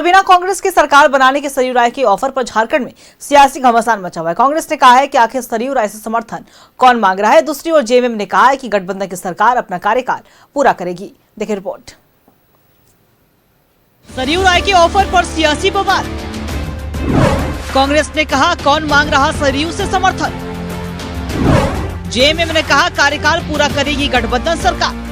बिना कांग्रेस की सरकार बनाने के सरयू राय के ऑफर पर झारखंड में सियासी घमासान मचा हुआ है। कांग्रेस ने कहा है कि आखिर सरयू राय से समर्थन कौन मांग रहा है। दूसरी ओर जेएमएम ने कहा है कि गठबंधन की सरकार अपना कार्यकाल पूरा करेगी। देखिए रिपोर्ट। सरयू राय के ऑफर पर सियासी बवाल। कांग्रेस ने कहा कौन मांग रहा सरयू से समर्थन। जेएमएम ने कहा कार्यकाल पूरा करेगी गठबंधन सरकार।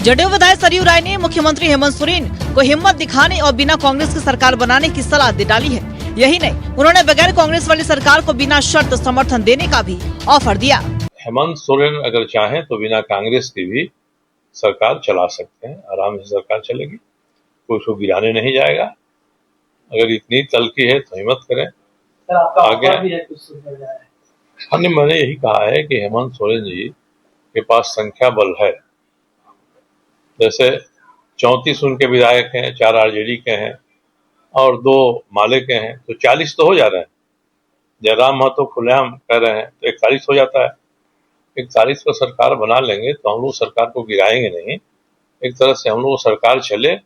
जदयू विधायक सरयू राय ने मुख्यमंत्री हेमंत सोरेन को हिम्मत दिखाने और बिना कांग्रेस की सरकार बनाने की सलाह दे डाली है। यही नहीं, उन्होंने बगैर कांग्रेस वाली सरकार को बिना शर्त समर्थन देने का भी ऑफर दिया। हेमंत सोरेन अगर चाहें तो बिना कांग्रेस की भी सरकार चला सकते हैं, आराम से सरकार चलेगी, कोई उसको गिराने नहीं जाएगा। अगर इतनी तलखी है तो हिम्मत करें आगे। मैंने यही कहा है कि हेमंत सोरेन जी के पास संख्या बल है। जैसे 34 उनके विधायक हैं, 4 आरजेडी के हैं और 2 माले के हैं, तो 40 तो हो जा रहे हैं। जयराम महतो खुलेआम कह रहे हैं तो 41 हो जाता है। 41 को सरकार बना लेंगे तो हम लोग सरकार को गिराएंगे नहीं। एक तरह से हम लोग सरकार चले,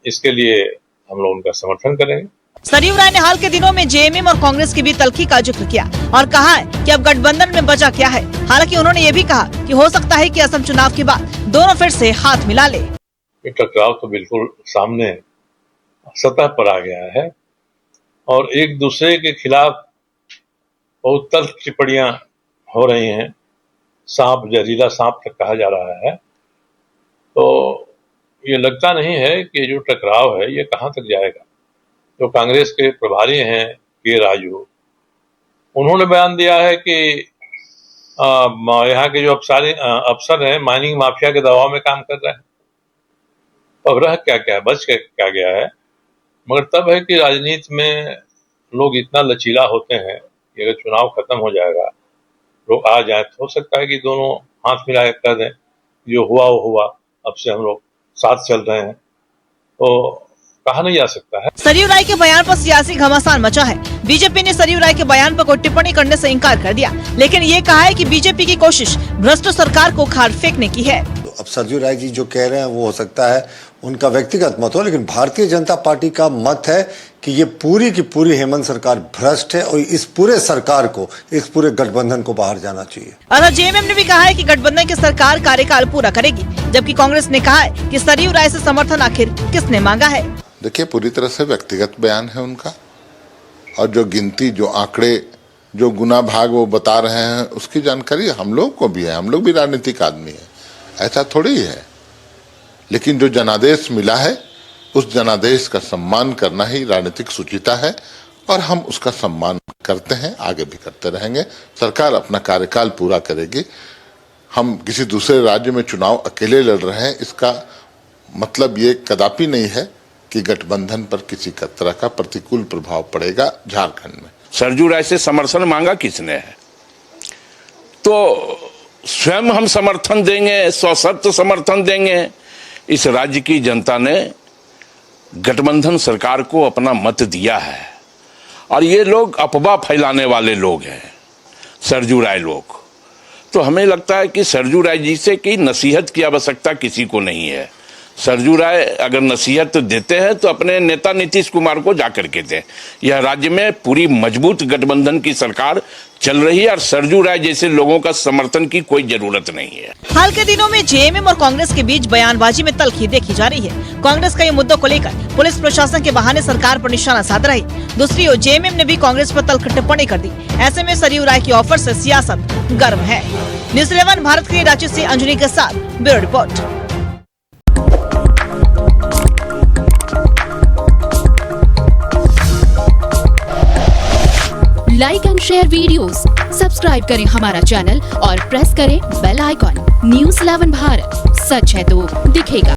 इसके लिए हम लोग उनका समर्थन करेंगे। सरयू राय ने हाल के दिनों में जेएमएम और कांग्रेस की भी तलखी का जिक्र किया और कहा है कि अब गठबंधन में बचा क्या है। हालांकि उन्होंने ये भी कहा कि हो सकता है कि असम चुनाव के बाद दोनों फिर से हाथ मिला ले। ये टकराव तो बिल्कुल सामने सतह पर आ गया है और एक दूसरे के खिलाफ बहुत तल्ख टिप्पणियां हो रही हैं। सांप, जहरीला सांप तक कहा जा रहा है। तो ये लगता नहीं है कि जो टकराव है ये कहां तक जाएगा। जो कांग्रेस के प्रभारी हैं के राजू, उन्होंने बयान दिया है कि यहाँ के जो अफसर हैं माइनिंग माफिया के दबाव में काम कर रहे हैं। अब रह क्या बच क्या गया है। मगर तब है कि राजनीति में लोग इतना लचीला होते हैं कि अगर चुनाव खत्म हो जाएगा, लोग आ जाए तो हो सकता है कि दोनों हाथ मिला के कर दें, जो हुआ वो हुआ, अब से हम लोग साथ चल रहे हैं, तो कहा नहीं जा सकता है। सरयू राय के बयान पर सियासी घमासान मचा है। बीजेपी ने सरयू राय के बयान पर कोई टिप्पणी करने से इनकार कर दिया, लेकिन ये कहा है कि बीजेपी की कोशिश भ्रष्ट सरकार को खाड़ फेंकने की है। अब सरयू राय जी जो कह रहे हैं वो हो सकता है उनका व्यक्तिगत मत हो, लेकिन भारतीय जनता पार्टी का मत है कि ये पूरी की पूरी हेमंत सरकार भ्रष्ट है और इस पूरे सरकार को, इस पूरे गठबंधन को बाहर जाना चाहिए। और जेएमएम ने भी कहा है कि गठबंधन की सरकार कार्यकाल पूरा करेगी, जबकि कांग्रेस ने कहा है कि सरयू राय से समर्थन आखिर किसने मांगा है। देखिए, पूरी तरह से व्यक्तिगत बयान है उनका और जो गिनती, जो आंकड़े, जो गुना भाग वो बता रहे हैं उसकी जानकारी हम लोग को भी है। हम लोग भी राजनीतिक आदमी है, ऐसा थोड़ी है। लेकिन जो जनादेश मिला है उस जनादेश का सम्मान करना ही राजनीतिक सुचिता है और हम उसका सम्मान करते हैं, आगे भी करते रहेंगे। सरकार अपना कार्यकाल पूरा करेगी। हम किसी दूसरे राज्य में चुनाव अकेले लड़ रहे हैं, इसका मतलब ये कदापि नहीं है कि गठबंधन पर किसी तरह का प्रतिकूल प्रभाव पड़ेगा झारखंड में। सरयू राय से समर्थन मांगा किसने है? तो स्वयं हम समर्थन देंगे, सशक्त समर्थन देंगे। इस राज्य की जनता ने गठबंधन सरकार को अपना मत दिया है और ये लोग अफवाह फैलाने वाले लोग हैं, सरयू राय लोग। तो हमें लगता है कि सरयू राय जी से की नसीहत की आवश्यकता किसी को नहीं है। सरयू राय अगर नसीहत देते हैं तो अपने नेता नीतीश कुमार को जाकर के दें। यह राज्य में पूरी मजबूत गठबंधन की सरकार चल रही है और सरयू राय जैसे लोगों का समर्थन की कोई जरूरत नहीं है। हाल के दिनों में जेएमएम और कांग्रेस के बीच बयानबाजी में तल्खी देखी जा रही है। कांग्रेस कई मुद्दों को लेकर पुलिस प्रशासन के बहाने सरकार पर निशाना साध रही। दूसरी ओर जेएमएम ने भी कांग्रेस पर तल्ख टिप्पणी कर दी। ऐसे में सरयू राय की ऑफर से सियासत गर्म है। न्यूज़ 11 भारत के लिए रांची से अंजनी के साथ bureau report. Like and share videos, subscribe करें हमारा चैनल और प्रेस करें बेल आइकॉन। न्यूज़ 11 भारत, सच है तो दिखेगा।